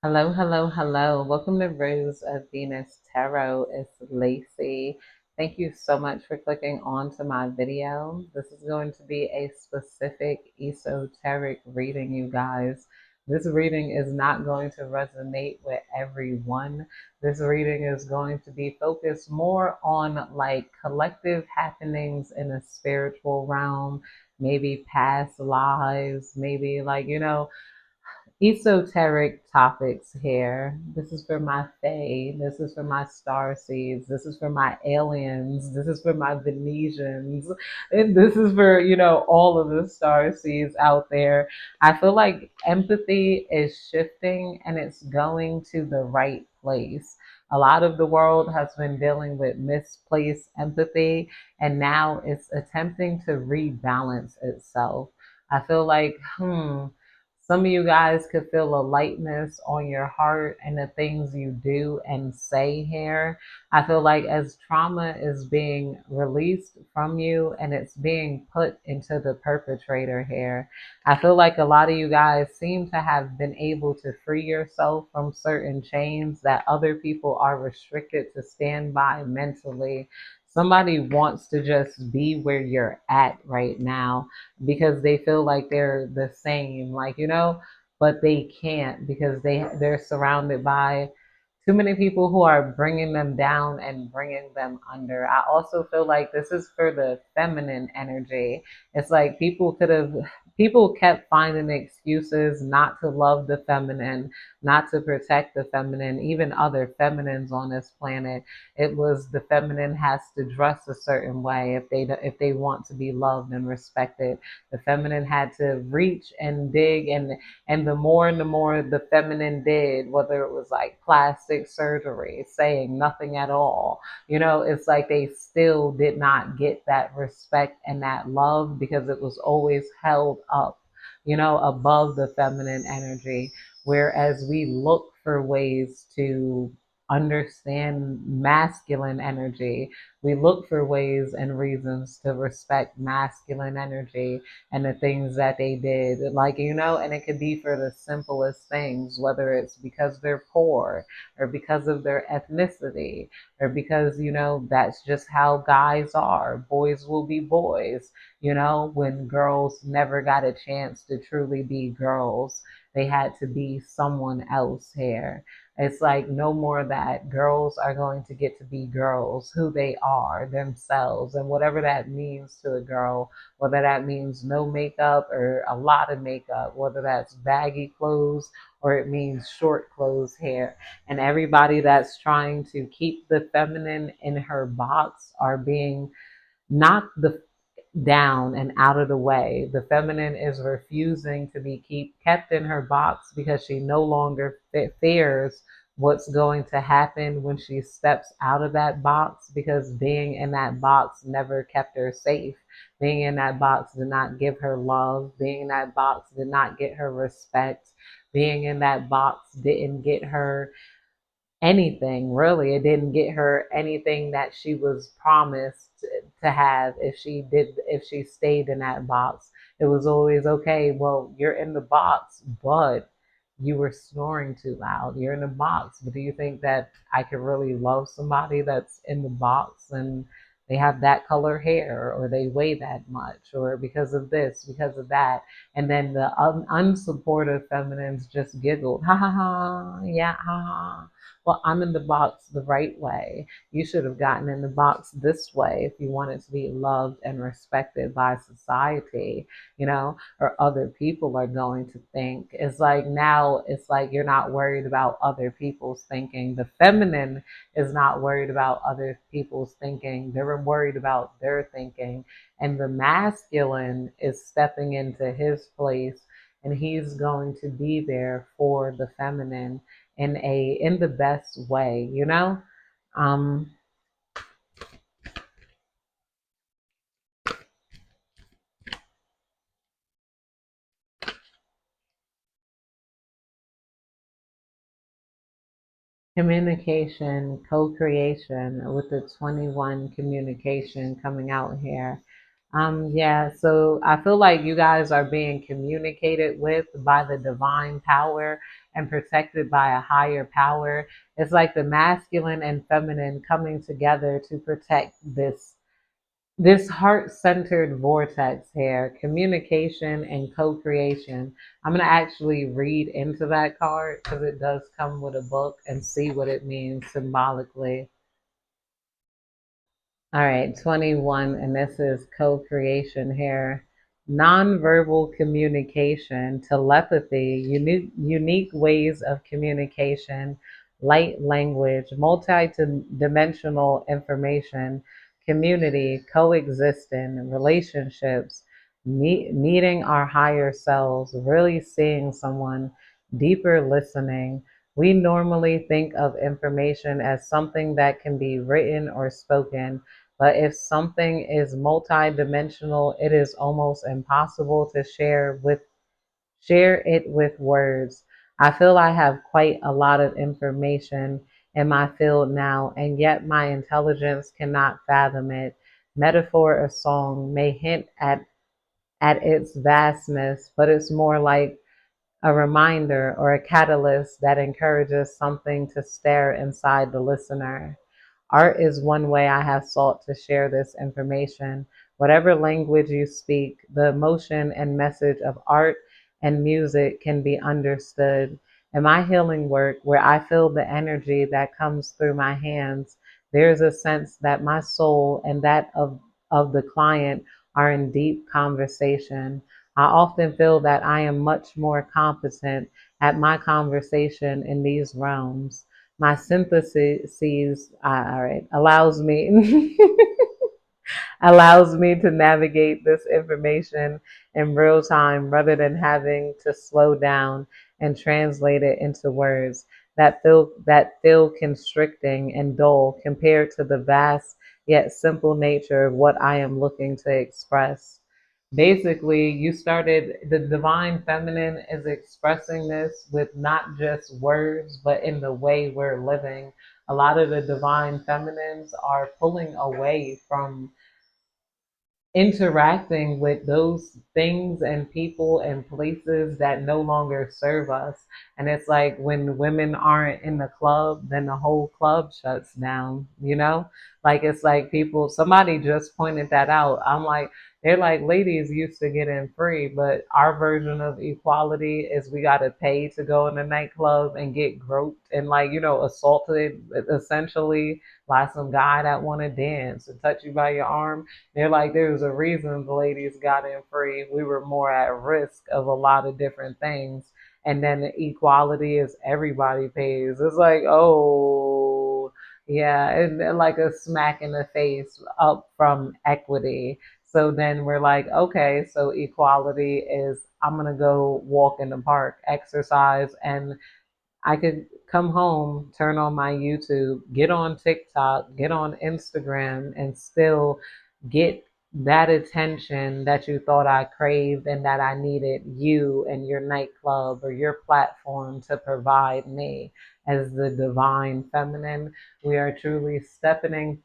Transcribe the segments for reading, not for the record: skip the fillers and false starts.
Hello, hello, hello. Welcome to Rose of Venus Tarot. It's Lacey. Thank you so much for clicking on to my video. This is going to be a specific esoteric reading, you guys. This reading is not going to resonate with everyone. This reading is going to be focused more on like collective happenings in a spiritual realm, maybe past lives, maybe esoteric topics here. This is for my fae. This is for my star seeds. This is for my aliens. This is for my Venetians. And this is for, all of the star seeds out there. I feel like empathy is shifting and it's going to the right place. A lot of the world has been dealing with misplaced empathy, and now it's attempting to rebalance itself. I feel like, some of you guys could feel a lightness on your heart and the things you do and say here. I feel like as trauma is being released from you and it's being put into the perpetrator here, I feel like a lot of you guys seem to have been able to free yourself from certain chains that other people are restricted to stand by mentally. Somebody wants to just be where you're at right now because they feel like they're the same, but they can't because they're surrounded by too many people who are bringing them down and bringing them under. I also feel like this is for the feminine energy. It's like people kept finding excuses not to love the feminine, not to protect the feminine, even other feminines on this planet. It was the feminine has to dress a certain way if they want to be loved and respected. The feminine had to reach and dig, and the more the feminine did, whether it was like plastic surgery, saying nothing at all, it's like they still did not get that respect and that love because it was always held up, above the feminine energy. Whereas we look for ways to understand masculine energy, we look for ways and reasons to respect masculine energy and the things that they did. And it could be for the simplest things, whether it's because they're poor or because of their ethnicity or because, that's just how guys are. Boys will be boys, when girls never got a chance to truly be girls. They had to be someone else here. It's like no more that girls are going to get to be girls, who they are themselves, and whatever that means to a girl, whether that means no makeup or a lot of makeup, whether that's baggy clothes or it means short clothes hair. And everybody that's trying to keep the feminine in her box are being knocked down and out of the way. The feminine is refusing to be kept in her box because she no longer fears what's going to happen when she steps out of that box, because being in that box never kept her safe. Being in that box did not give her love. Being in that box did not get her respect. Being in that box didn't get her anything really. It didn't get her anything that she was promised to have if she stayed in that box. It was always, okay, well, you're in the box, but you were snoring too loud. You're in the box, but do you think that I could really love somebody that's in the box and they have that color hair, or they weigh that much, or because of this, because of that? And then the unsupportive feminines just giggled, ha ha ha, yeah, ha ha. Well, I'm in the box the right way. You should have gotten in the box this way if you wanted to be loved and respected by society, or other people are going to think. It's like now it's like you're not worried about other people's thinking. The feminine is not worried about other people's thinking. They're worried about their thinking. And the masculine is stepping into his place, and he's going to be there for the feminine in the best way, um communication, co-creation with the 21 communication coming out here. Yeah, so I feel like you guys are being communicated with by the divine power and protected by a higher power. It's like the masculine and feminine coming together to protect this heart-centered vortex here, communication and co-creation. I'm going to actually read into that card because it does come with a book and see what it means symbolically. All right, 21, and this is co-creation here. Nonverbal communication, telepathy, unique ways of communication, light language, multi-dimensional information, community, coexisting, relationships, meeting our higher selves, really seeing someone, deeper listening. We normally think of information as something that can be written or spoken, but if something is multidimensional, it is almost impossible to share it with words. I feel I have quite a lot of information in my field now, and yet my intelligence cannot fathom it. Metaphor or song may hint at its vastness, but it's more like a reminder or a catalyst that encourages something to stir inside the listener. Art is one way I have sought to share this information. Whatever language you speak, the emotion and message of art and music can be understood. In my healing work, where I feel the energy that comes through my hands, there's a sense that my soul and that of the client are in deep conversation. I often feel that I am much more competent at my conversation in these realms. My synthesis, all right, allows me to navigate this information in real time rather than having to slow down and translate it into words that feel constricting and dull compared to the vast yet simple nature of what I am looking to express. Basically, you started the divine feminine is expressing this with not just words, but in the way we're living. A lot of the divine feminines are pulling away from interacting with those things and people and places that no longer serve us. And it's like when women aren't in the club, then the whole club shuts down, you know? Like it's like people, somebody just pointed that out. I'm like, they're like, ladies used to get in free, but our version of equality is we got to pay to go in the nightclub and get groped and like, assaulted essentially by some guy that want to dance and touch you by your arm. They're like, there's a reason the ladies got in free. We were more at risk of a lot of different things. And then the equality is everybody pays. It's like, oh, yeah, and like a smack in the face up from equity. So then we're like, okay, so equality is I'm going to go walk in the park, exercise, and I could come home, turn on my YouTube, get on TikTok, get on Instagram, and still get that attention that you thought I craved and that I needed you and your nightclub or your platform to provide me. As the divine feminine, we are truly stepping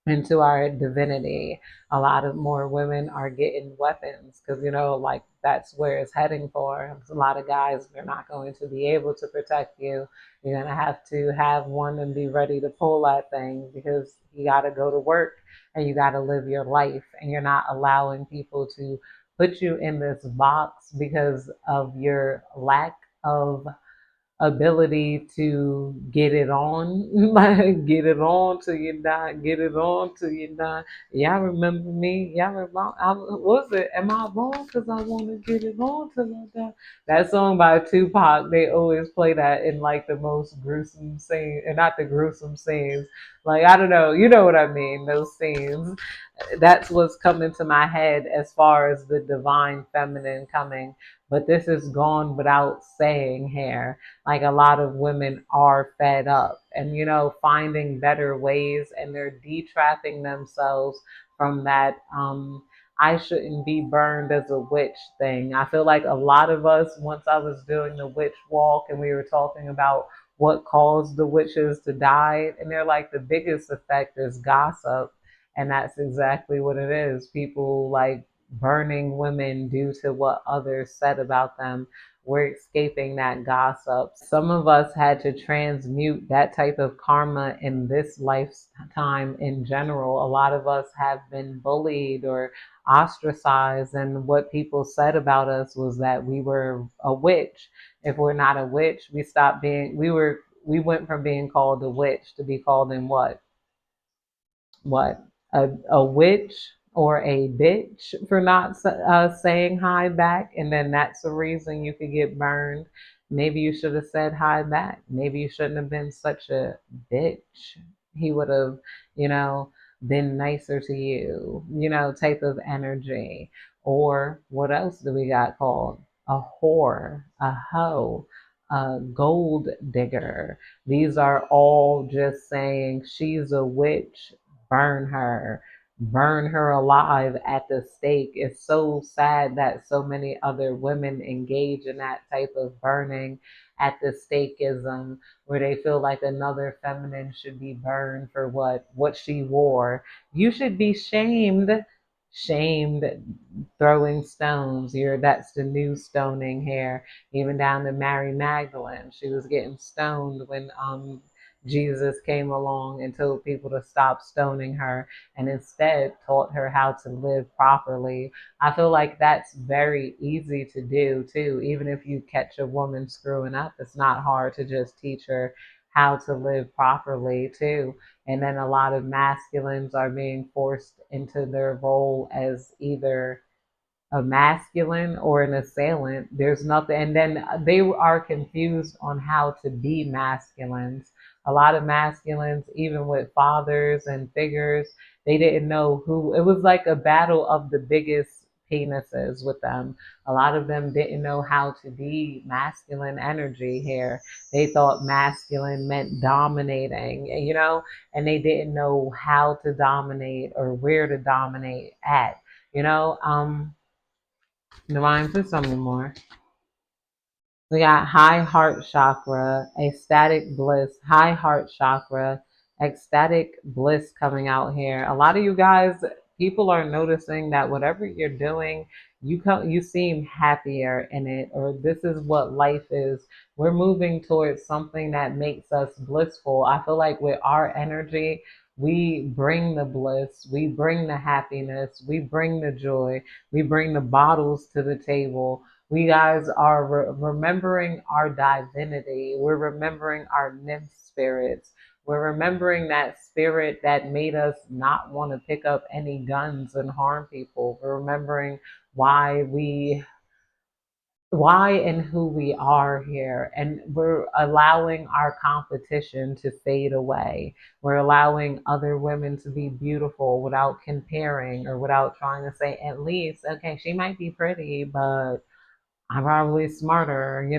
into our divinity. A lot of more women are getting weapons because, like that's where it's heading for. A lot of guys, they're not going to be able to protect you. You're going to have one and be ready to pull that thing because you got to go to work and you got to live your life. And you're not allowing people to put you in this box because of your lack of ability to get it on, like get it on till you die, get it on till you die. Y'all remember me? Y'all remember? Was it? Am I wrong? Cause I want to get it on till I die. That song by Tupac. They always play that in like the most gruesome scene, and not the gruesome scenes. Like I don't know, you know what I mean? Those scenes. That's what's coming to my head as far as the divine feminine coming. But this is gone without saying here. Like a lot of women are fed up and, finding better ways and they're detrapping themselves from that I shouldn't be burned as a witch thing. I feel like a lot of us, once I was doing the witch walk and we were talking about what caused the witches to die, and they're like the biggest effect is gossip And that's exactly what it is. People like burning women due to what others said about them. We're escaping that gossip. Some of us had to transmute that type of karma in this lifetime in general. A lot of us have been bullied or ostracized, and what people said about us was that we were a witch. If we're not a witch, we stopped being, we went from being called a witch to be called in what a witch or a bitch for not saying hi back, and then that's the reason you could get burned. Maybe you should have said hi back. Maybe you shouldn't have been such a bitch. He would have, you know, been nicer to you, type of energy. Or what else do we got called? A whore, a hoe, a gold digger. These are all just saying she's a witch, burn burn her alive at the stake. It's so sad that so many other women engage in that type of burning at the stakeism, where they feel like another feminine should be burned for what she wore. You should be shamed, throwing stones. That's the new stoning here. Even down to Mary Magdalene, she was getting stoned when Jesus came along and told people to stop stoning her and instead taught her how to live properly. I feel like that's very easy to do too. Even if you catch a woman screwing up, it's not hard to just teach her how to live properly too. And then a lot of masculines are being forced into their role as either a masculine or an assailant. There's nothing, and then they are confused on how to be masculines. A lot of masculines, even with fathers and figures, they didn't know who. It was like a battle of the biggest penises with them. A lot of them didn't know how to be masculine energy here. They thought masculine meant dominating, and they didn't know how to dominate or where to dominate at. You know, Divine, put something more. We got high heart chakra, ecstatic bliss, high heart chakra, ecstatic bliss coming out here. A lot of you guys, people are noticing that whatever you're doing, you seem happier in it, or this is what life is. We're moving towards something that makes us blissful. I feel like with our energy, we bring the bliss, we bring the happiness, we bring the joy, we bring the bottles to the table. We guys are remembering our divinity. We're remembering our nymph spirits. We're remembering that spirit that made us not want to pick up any guns and harm people. We're remembering why and who we are here. And we're allowing our competition to fade away. We're allowing other women to be beautiful without comparing or without trying to say, at least, okay, she might be pretty, but I'm probably smarter,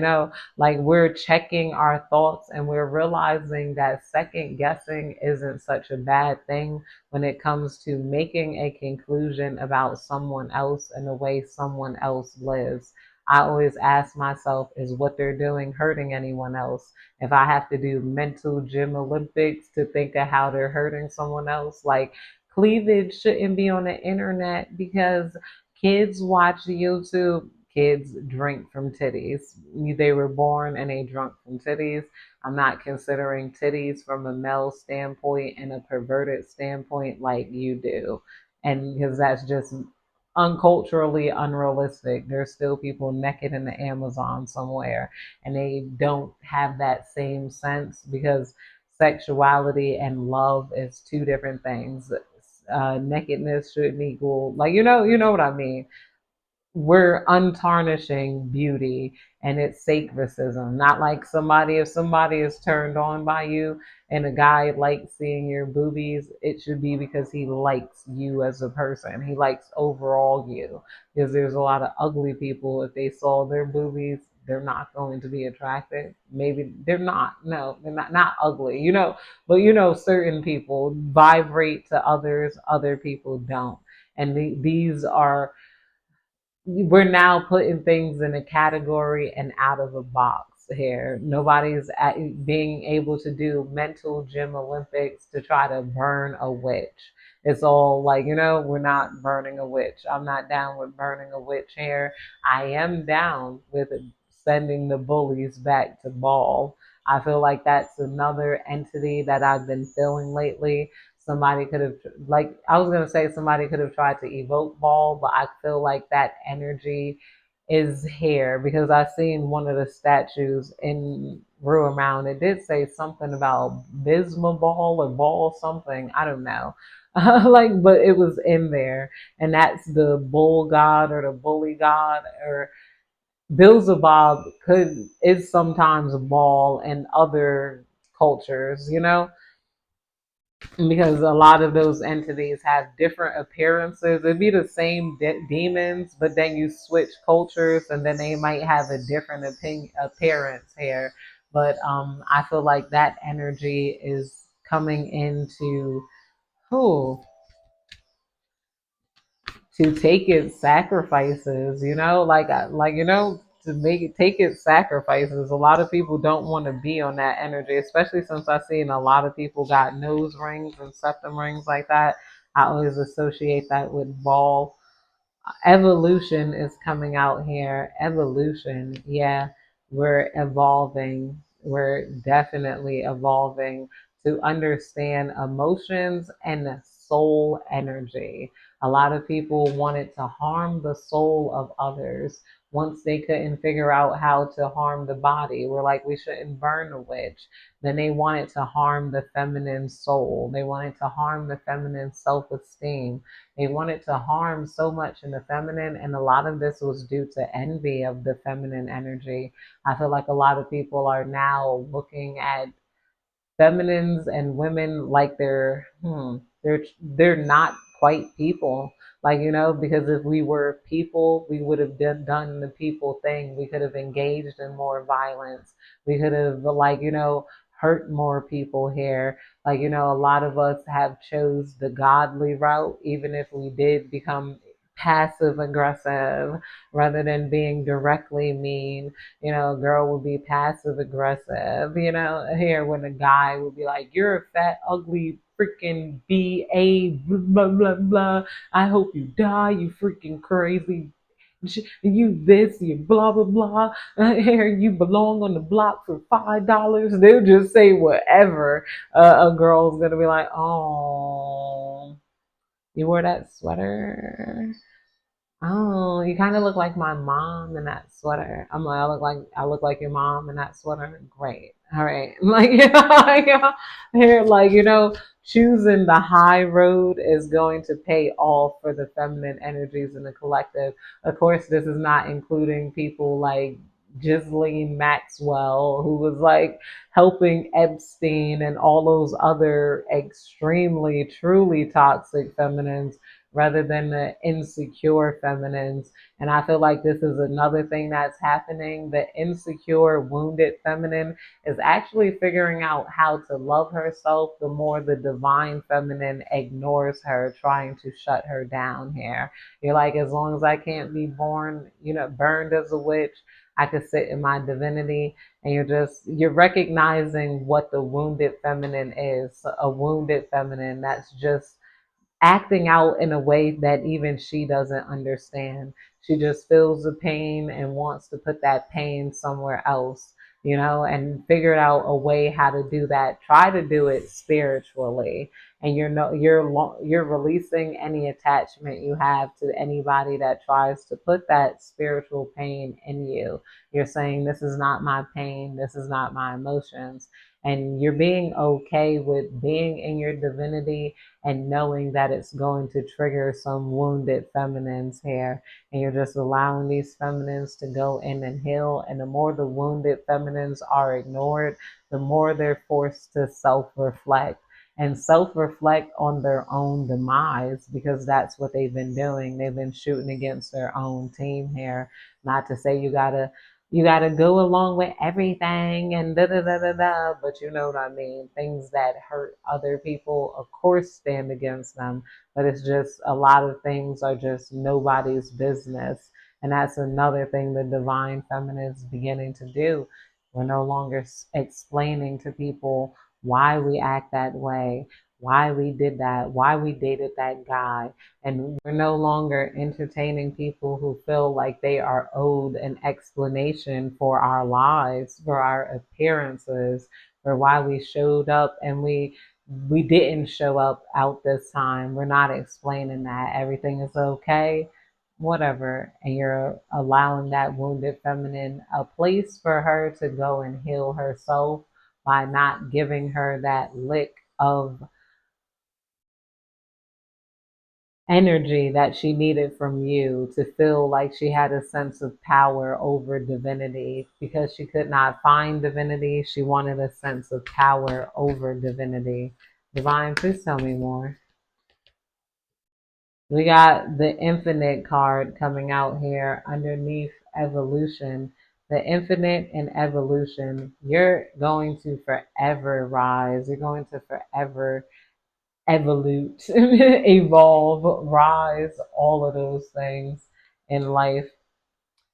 like we're checking our thoughts and we're realizing that second guessing isn't such a bad thing when it comes to making a conclusion about someone else and the way someone else lives. I always ask myself, is what they're doing hurting anyone else? If I have to do mental gym Olympics to think of how they're hurting someone else, like cleavage shouldn't be on the internet because kids watch YouTube. Kids drink from titties. They were born and they drunk from titties. I'm not considering titties from a male standpoint and a perverted standpoint like you do. And because that's just unculturally unrealistic. There's still people naked in the Amazon somewhere and they don't have that same sense because sexuality and love is two different things. Nakedness shouldn't equal, like, you know what I mean. We're untarnishing beauty and it's sacrism. Not like if somebody is turned on by you and a guy likes seeing your boobies, it should be because he likes you as a person. He likes overall you. Because there's a lot of ugly people, if they saw their boobies, they're not going to be attracted. Maybe they're not. No, they're not ugly, but certain people vibrate to others, other people don't. And these are, we're now putting things in a category and out of a box here. Nobody's being able to do mental gym Olympics to try to burn a witch. It's all like, we're not burning a witch. I'm not down with burning a witch here. I am down with sending the bullies back to ball. I feel like that's another entity that I've been feeling lately. Somebody could have, like, I was going to say somebody could have tried to evoke ball, but I feel like that energy is here because I seen one of the statues in Ruhr Mound. It did say something about Bisma ball or ball something. I don't know. Like, but it was in there, and that's the bull god or the bully god or Beelzebub could is sometimes a ball in other cultures, because a lot of those entities have different appearances. It'd be the same demons, but then you switch cultures, and then they might have a different appearance here. But I feel like that energy is coming into who to take its sacrifices, to make it take its sacrifices. A lot of people don't want to be on that energy, especially since I've seen a lot of people got nose rings and septum rings like that. I always associate that with ball. Evolution is coming out here. Evolution, yeah, we're evolving. We're definitely evolving to understand emotions and soul energy. A lot of people wanted to harm the soul of others once they couldn't figure out how to harm the body. We're like, we shouldn't burn a witch. Then they wanted to harm the feminine soul. They wanted to harm the feminine self esteem. They wanted to harm so much in the feminine, and a lot of this was due to envy of the feminine energy. I feel like a lot of people are now looking at feminines and women like they're not quite people, because if we were people we would have done the people thing. We could have engaged in more violence. We could have hurt more people here. A lot of us have chose the godly route, even if we did become passive aggressive rather than being directly mean. A girl would be passive aggressive, here when a guy would be like, you're a fat, ugly, freaking BA, blah, blah, blah. I hope you die, you freaking crazy. You this, you blah, blah, blah. Here, you belong on the block for $5. They'll just say whatever. A girl's gonna be like, oh, you wore that sweater? Oh, you kind of look like my mom in that sweater. I'm like, I look like your mom in that sweater. Great. All right. Like, here, choosing the high road is going to pay off for the feminine energies in the collective. Of course, this is not including people like Ghislaine Maxwell, who was like helping Epstein and all those other extremely, truly toxic feminines rather than the insecure feminines. And I feel like this is another thing that's happening. The insecure, wounded feminine is actually figuring out how to love herself the more the divine feminine ignores her, trying to shut her down here. You're like, as long as I can't be born, burned as a witch, I could sit in my divinity. And you're recognizing what the wounded feminine is. A wounded feminine that's just acting out in a way that even she doesn't understand. She just feels the pain and wants to put that pain somewhere else, and figured out a way how to do that. Try to do it spiritually, and you're releasing any attachment you have to anybody that tries to put that spiritual pain in you. You're saying, this is not my pain, this is not my emotions. And you're being okay with being in your divinity and knowing that it's going to trigger some wounded feminines here. And you're just allowing these feminines to go in and heal. And the more the wounded feminines are ignored, the more they're forced to self-reflect and self-reflect on their own demise, because that's what they've been doing. They've been shooting against their own team here. Not to say you gotta go along with everything and da da da da da, but you know what I mean. Things that hurt other people, of course, stand against them, but it's just a lot of things are just nobody's business, and that's another thing the divine feminine is beginning to do. We're no longer explaining to people why we act that way, why we did that, why we dated that guy. And we're no longer entertaining people who feel like they are owed an explanation for our lives, for our appearances, for why we showed up and we didn't show up out this time. We're not explaining that. Everything is okay, whatever. And you're allowing that wounded feminine a place for her to go and heal herself by not giving her that lick of energy that she needed from you to feel like she had a sense of power over divinity. Because she could not find divinity, she wanted a sense of power over divinity. Divine, please tell me more. We got the infinite card coming out here underneath evolution. The infinite and evolution. You're going to forever rise. You're going to forever evolute, evolve, rise, all of those things in life.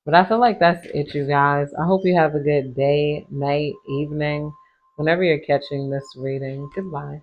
But I feel like that's it, you guys. I hope you have a good day, night, evening, whenever you're catching this reading. Goodbye.